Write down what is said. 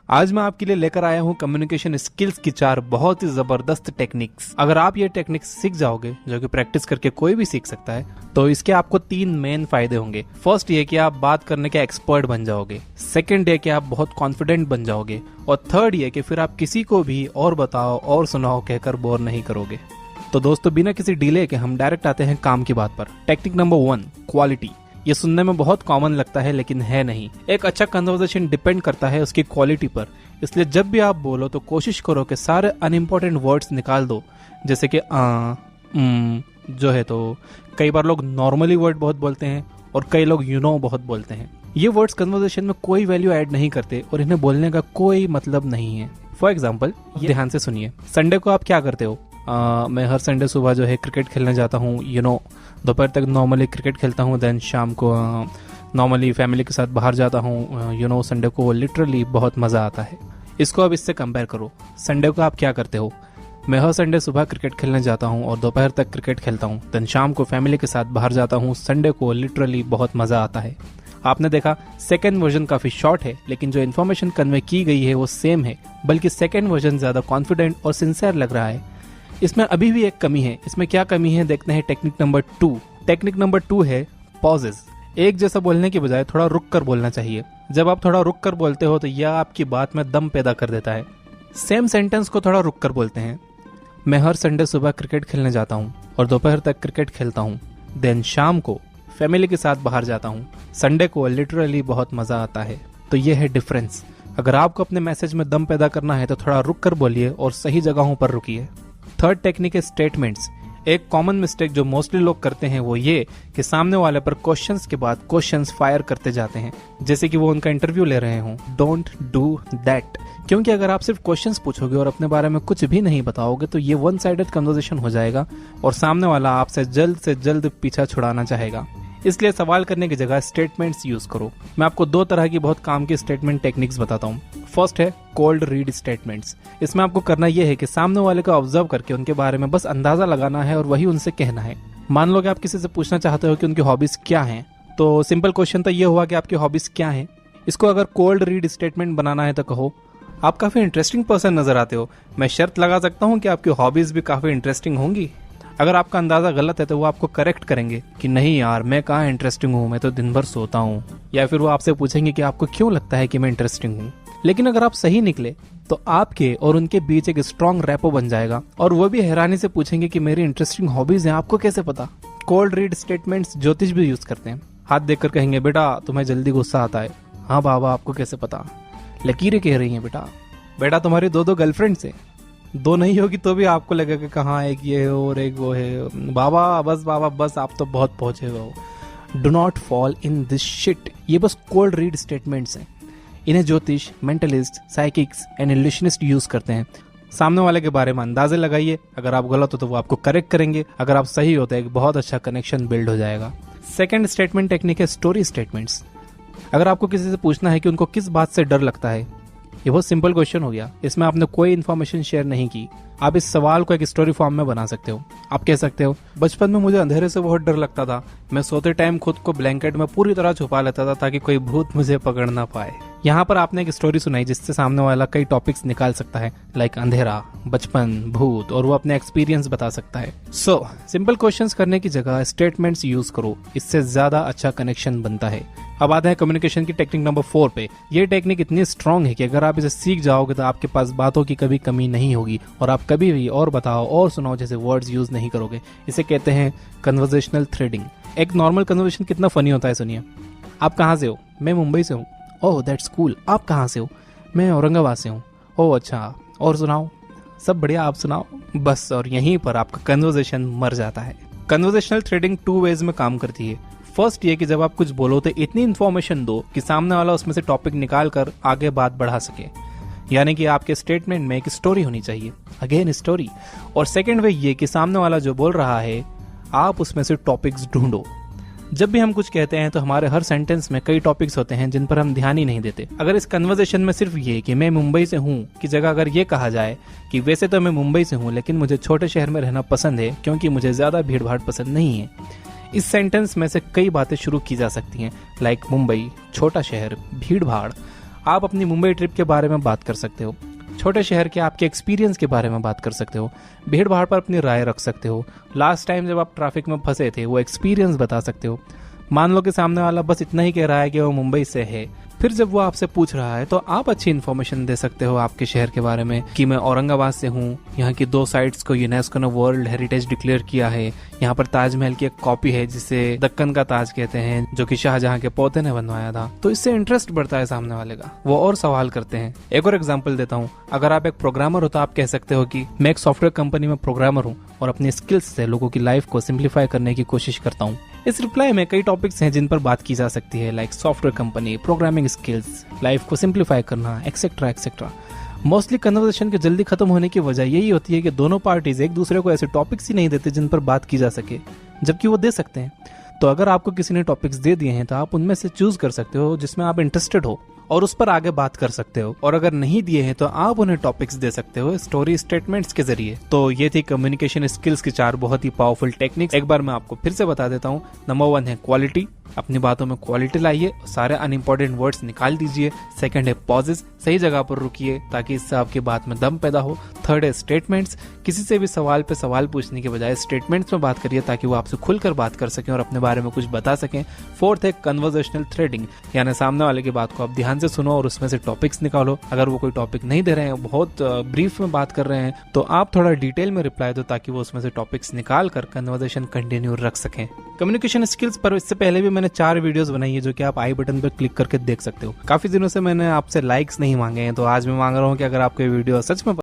आज मैं आपके लिए लेकर आया हूँ कम्युनिकेशन स्किल्स की 4 बहुत ही जबरदस्त टेक्निक्स। अगर आप ये टेक्निक्स सीख जाओगे, जो कि प्रैक्टिस करके कोई भी सीख सकता है, तो इसके आपको 3 मेन फायदे होंगे। फर्स्ट ये कि आप बात करने के एक्सपर्ट बन जाओगे। सेकंड ये कि आप बहुत कॉन्फिडेंट बन जाओगे। और थर्ड ये कि फिर आप किसी को भी और बताओ और सुनाओ कहकर बोर नहीं करोगे। तो दोस्तों, बिना किसी डिले के हम डायरेक्ट आते हैं काम की बात पर। Technique number 1, quality. ये सुनने में बहुत कॉमन लगता है, लेकिन है नहीं। एक अच्छा कन्वर्सेशन डिपेंड करता है उसकी क्वालिटी पर। इसलिए जब भी आप बोलो तो कोशिश करो कि सारे अनइम्पोर्टेंट वर्ड्स निकाल दो, जैसे कि जो है। तो कई बार लोग नॉर्मली वर्ड बहुत बोलते हैं और कई लोग बहुत बोलते हैं। ये वर्ड्स कन्वर्सेशन में कोई वैल्यू ऐड नहीं करते और इन्हें बोलने का कोई मतलब नहीं है। फॉर एग्जाम्पल, ध्यान से सुनिए। संडे को आप क्या करते हो? मैं हर संडे सुबह जो है क्रिकेट खेलने जाता हूँ। दोपहर तक नॉर्मली क्रिकेट खेलता हूँ। देन शाम को नॉर्मली फैमिली के साथ बाहर जाता हूँ। संडे को लिटरली बहुत मज़ा आता है। इसको अब इससे कंपेयर करो। संडे को आप क्या करते हो? मैं हर संडे सुबह क्रिकेट खेलने जाता हूँ और दोपहर तक क्रिकेट खेलता हूँ। देन शाम को फैमिली के साथ बाहर जाता हूँ। संडे को लिटरली बहुत मज़ा आता है। आपने देखा, सेकेंड वर्जन काफ़ी शॉर्ट है, लेकिन जो इन्फॉर्मेशन कन्वे की गई है वो सेम है, बल्कि सेकेंड वर्जन ज़्यादा कॉन्फिडेंट और सिंसियर लग रहा है। इसमें अभी भी एक कमी है। इसमें क्या कमी है देखते हैं। Technique number 2। टेक्निक नंबर 2 है पॉजेस। एक जैसा बोलने की बजाय थोड़ा रुक कर बोलना चाहिए। जब आप थोड़ा रुक कर बोलते हो तो यह आपकी बात में दम पैदा कर देता है। सेम सेंटेंस को थोड़ा रुक कर बोलते हैं। मैं हर संडे सुबह क्रिकेट खेलने जाता हूँ और दोपहर तक क्रिकेट खेलता हूँ। देन शाम को फैमिली के साथ बाहर जाता हूँ। संडे को लिटरली बहुत मज़ा आता है। तो ये है डिफरेंस। अगर आपको अपने मैसेज में दम पैदा करना है तो थोड़ा रुक कर बोलिए और सही जगहों पर रुकिए। थर्ड टेक्निक है स्टेटमेंट्स। एक कॉमन मिस्टेक जो मोस्टली लोग करते हैं वो ये कि सामने वाले पर क्वेश्चंस के बाद क्वेश्चंस फायर करते जाते हैं, जैसे कि वो उनका इंटरव्यू ले रहे हों। Don't do that. क्योंकि अगर आप सिर्फ क्वेश्चंस पूछोगे और अपने बारे में कुछ भी नहीं बताओगे तो ये वन साइडेड कन्वर्सेशन हो जाएगा और सामने वाला आपसे जल्द से जल्द पीछा छुड़ाना चाहेगा। इसलिए सवाल करने की जगह स्टेटमेंट्स यूज करो। मैं आपको 2 तरह की बहुत काम की स्टेटमेंट टेक्निक्स बताता हूँ। फर्स्ट है कोल्ड रीड स्टेटमेंट्स। इसमें आपको करना यह है कि सामने वाले को ऑब्जर्व करके उनके बारे में बस अंदाजा लगाना है और वही उनसे कहना है। मान लो कि आप किसी से पूछना चाहते हो कि उनकी हॉबीज क्या हैं, तो सिंपल क्वेश्चन तो ये हुआ कि आपकी हॉबीज क्या हैं। इसको अगर कोल्ड रीड स्टेटमेंट बनाना है तो कहो, आप काफी इंटरेस्टिंग पर्सन नजर आते हो। मैं शर्त लगा सकता हूँ कि आपकी हॉबीज भी काफी इंटरेस्टिंग होंगी। अगर आपका अंदाजा गलत है तो वो आपको करेक्ट करेंगे कि नहीं यार, मैं कहाँ इंटरेस्टिंग हूँ, मैं तो दिन भर सोता हूँ। या फिर वो आपसे पूछेंगे कि आपको क्यों लगता है कि मैं इंटरेस्टिंग हूँ। लेकिन अगर आप सही निकले तो आपके और उनके बीच एक स्ट्रॉन्ग रैपो बन जाएगा और वो भी हैरानी से पूछेंगे कि मेरी इंटरेस्टिंग हॉबीज हैं, आपको कैसे पता। कोल्ड रीड स्टेटमेंट्स ज्योतिष भी यूज करते हैं। हाथ देखकर कहेंगे, बेटा तुम्हें जल्दी गुस्सा आता है। हाँ बाबा, आपको कैसे पता? लकीरें कह रही हैं बेटा तुम्हारी 2 गर्लफ्रेंड्स है। 2 नहीं होगी तो भी आपको लगेगा कि कहाँ एक ये है और एक वो है। बाबा बस आप तो बहुत पहुंचे हुए हो। Do not fall in this shit. ये बस कोल्ड रीड स्टेटमेंट्स हैं। इन्हें ज्योतिष, मेंटलिस्ट, साइकिक्स एंड इल्यूशनिस्ट यूज करते हैं। सामने वाले के बारे में अंदाजे लगाइए। अगर आप गलत हो तो वो आपको करेक्ट करेंगे। अगर आप सही हो तो एक बहुत अच्छा कनेक्शन बिल्ड हो जाएगा। सेकंड स्टेटमेंट टेक्निक है स्टोरी स्टेटमेंट्स। अगर आपको किसी से पूछना है कि उनको किस बात से डर लगता है, ये बहुत सिंपल क्वेश्चन हो गया। इसमें आपने कोई इन्फॉर्मेशन शेयर नहीं की। आप इस सवाल को एक स्टोरी फॉर्म में बना सकते हो। आप कह सकते हो, बचपन में मुझे अंधेरे से बहुत डर लगता था। मैं सोते टाइम खुद को ब्लैंकेट में पूरी तरह छुपा लेता था ताकि कोई भूत मुझे पकड़ ना पाए। यहाँ पर आपने एक स्टोरी सुनाई जिससे सामने वाला कई टॉपिक्स निकाल सकता है, लाइक अंधेरा, बचपन, भूत, और वो अपने एक्सपीरियंस बता सकता है। सो सिंपल क्वेश्चंस करने की जगह स्टेटमेंट्स यूज करो। इससे ज्यादा अच्छा कनेक्शन बनता है। अब आते हैं कम्युनिकेशन की टेक्निक नंबर 4 पे। ये टेक्निक इतनी स्ट्रांग है कि अगर आप इसे सीख जाओगे तो आपके पास बातों की कभी कमी नहीं होगी और आप कभी भी और बताओ और सुनाओ जैसे वर्ड्स यूज नहीं करोगे। इसे कहते हैं कन्वर्सेशनल थ्रेडिंग। एक नॉर्मल कन्वर्सेशन कितना फनी होता है, सुनिए। आप कहाँ से हो? मैं मुंबई से हूँ। Oh that's cool. आप कहाँ से हो? मैं औरंगाबाद से हूँ। ओह अच्छा, और सुनाओ? सब बढ़िया, आप सुनाओ। बस, और यहीं पर आपका कन्वर्सेशन मर जाता है। कन्वर्सेशनल थ्रेडिंग 2 वेज में काम करती है। फर्स्ट ये कि जब आप कुछ बोलो तो इतनी इन्फॉर्मेशन दो कि सामने वाला उसमें से टॉपिक निकाल कर आगे बात बढ़ा सके, यानी कि आपके स्टेटमेंट में एक स्टोरी होनी चाहिए, अगेन स्टोरी। और सेकंड वे ये कि सामने वाला जो बोल रहा है आप उसमें से टॉपिक्स ढूंढो। जब भी हम कुछ कहते हैं तो हमारे हर सेंटेंस में कई टॉपिक्स होते हैं जिन पर हम ध्यान ही नहीं देते। अगर इस कन्वर्सेशन में सिर्फ ये कि मैं मुंबई से हूँ की जगह अगर ये कहा जाए कि वैसे तो मैं मुंबई से हूँ लेकिन मुझे छोटे शहर में रहना पसंद है क्योंकि मुझे ज्यादा भीड़ भाड़ पसंद नहीं है, इस सेंटेंस में से कई बातें शुरू की जा सकती हैं, लाइक मुंबई, छोटा शहर, भीड़ भाड़। आप अपनी मुंबई ट्रिप के बारे में बात कर सकते हो, छोटे शहर के आपके एक्सपीरियंस के बारे में बात कर सकते हो, भीड़ भाड़ पर अपनी राय रख सकते हो, लास्ट टाइम जब आप ट्रैफिक में फंसे थे वो एक्सपीरियंस बता सकते हो। मान लो कि सामने वाला बस इतना ही कह रहा है कि वो मुंबई से है, फिर जब वो आपसे पूछ रहा है तो आप अच्छी इन्फॉर्मेशन दे सकते हो आपके शहर के बारे में कि मैं औरंगाबाद से हूँ, यहाँ की 2 साइट्स को यूनेस्को ने वर्ल्ड हेरिटेज डिक्लेयर किया है, यहाँ पर ताजमहल की एक कॉपी है जिसे दक्कन का ताज कहते हैं, जो कि शाहजहां के पोते ने बनवाया था। तो इससे इंटरेस्ट बढ़ता है सामने वाले का, वो और सवाल करते हैं। एक और एग्जाम्पल देता हूँ, अगर आप एक प्रोग्रामर हो तो आप कह सकते हो कि मैं एक सॉफ्टवेयर कंपनी में प्रोग्रामर हूँ और अपनी स्किल्स से लोगों की लाइफ को सिंप्लीफाई करने की कोशिश करता हूँ। इस रिप्लाई में कई टॉपिक्स हैं जिन पर बात की जा सकती है, like software company, programming skills, life को सिंप्लीफाई करना, एक्सेट्रा एक्सेट्रा। मोस्टली कन्वर्सेशन के जल्दी खत्म होने की वजह यही होती है कि दोनों पार्टीज एक दूसरे को ऐसे टॉपिक्स ही नहीं देते जिन पर बात की जा सके, जबकि वो दे सकते हैं। तो अगर आपको किसी ने टॉपिक्स दे दिए हैं तो आप उनमें से चूज कर सकते हो जिसमें आप इंटरेस्टेड हो और उस पर आगे बात कर सकते हो, और अगर नहीं दिए हैं तो आप उन्हें टॉपिक्स दे सकते हो स्टोरी स्टेटमेंट्स के जरिए। तो ये थी कम्युनिकेशन स्किल्स की 4 बहुत ही पावरफुल टेक्निक्स। एक बार मैं आपको फिर से बता देता हूँ। नंबर 1 है क्वालिटी, अपनी बातों में क्वालिटी लाइए, सारे अनइम्पोर्टेंट वर्ड्स निकाल दीजिए। सेकंड है पॉजेस, सही जगह पर रुकिए ताकि इससे आपकी बात में दम पैदा हो। थर्ड है स्टेटमेंट्स, किसी से भी सवाल पे सवाल पूछने के बजाय स्टेटमेंट्स में बात करिए ताकि वो आपसे खुलकर बात कर सकें और अपने बारे में कुछ बता सकें। फोर्थ है कन्वर्सेशनल थ्रेडिंग, यानी सामने वाले की बात को आप ध्यान से सुनो और उसमें से टॉपिक्स निकालो। अगर वो कोई टॉपिक नहीं दे रहे हैं, बहुत ब्रीफ में बात कर रहे हैं, तो आप थोड़ा डिटेल में रिप्लाई दो ताकि वो उसमें से टॉपिक्स निकाल कर कन्वर्सेशन कंटिन्यू रख सकें। कम्युनिकेशन स्किल्स पर इससे पहले भी मैंने 4 वीडियोस बनाई है जो कि आप आई बटन पर क्लिक करके देख सकते हो। काफी दिनों से मैंने आपसे लाइक्स नहीं मांगे हैं, तो आज मैं मांग रहा हूँ कि अगर आपको ये वीडियो सच में